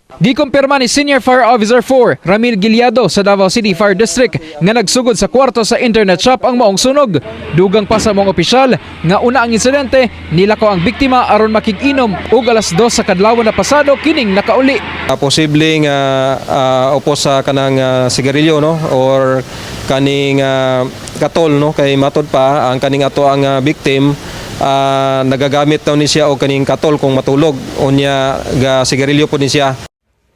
Gikumpirma ni Senior Fire Officer 4 Ramil Gilyado sa Davao City Fire District nga nagsugod sa kwarto sa internet shop ang maong sunog. Dugang pa sa mga opisyal nga una ang insidente, nilakaw ang biktima aron makig-inom ug alas 2 sa kadlawon na pasado kining nakauli. Posibleng upos sa kanang sigarilyo no or kaning katol no kay matod pa ang kaning ato ang victim nagagamit daw ni siya og kaning katol kung matulog unya ga sigarilyo po ni siya.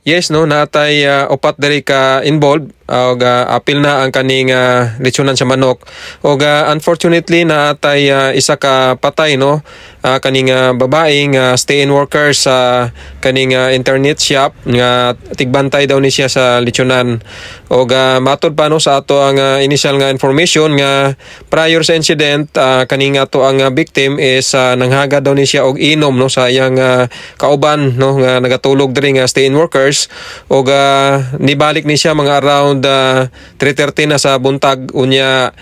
Yes no natay upat diri ka involved og apil na ang kaning lechonan sa manok og unfortunately natay isa ka patay no kaning babaeng stay-in worker sa kaning internet shop nga tigbantay daw ni siya sa lechonan og matod pa no sa ato ang initial nga information nga prior sa incident kaning ato ang victim is nanghaga daw ni siya og inom no sa iyang kauban no nga nagatulog diri nga stay-in workers og nibalik ni siya mga around 3:30 na sa buntag unya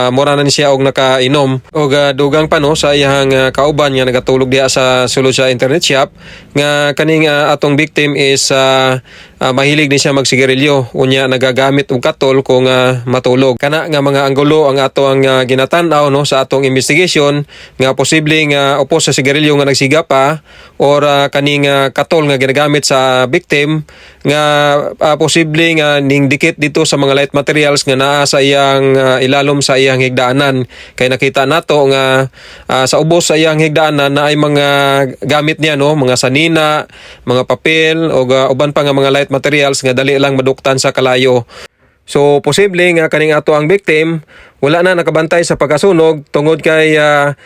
mura na ni siya og nakainom og dugang pa no sa iyang kauban nga nagatulog diha sa sulod sa internet shop nga kaning atong victim is mahilig ni siya magsigarilyo unya nagagamit og katol kung matulog. Kana nga mga anggulo ang ato ang ginatan-aw no sa atong investigation nga posibleng upos sa sigarilyo nga nagsiga pa or kaning katol nga ginagamit sa victim nga posibleng ning dikit dito sa mga light materials nga naa sa iyang ilalom sa iyang higdaanan kay nakita nato nga sa ubos sa iyang higdaanan na ay mga gamit niya no mga sanina, mga papel o uban pa nga mga light materials nga dali lang maduktan sa kalayo. So posible nga kaning ato ang victim wala na nakabantay sa pagkasunog tungod kay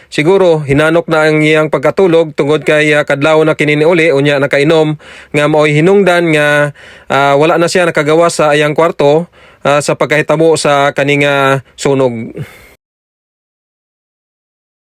siguro hinanok na ang iyang pagkatulog tungod kay kadlaw na kinini uli unya nakainom nga maoy hinungdan nga wala na siya nakagawa sa iyang kwarto sa pagkahitabo sa kaning sunog.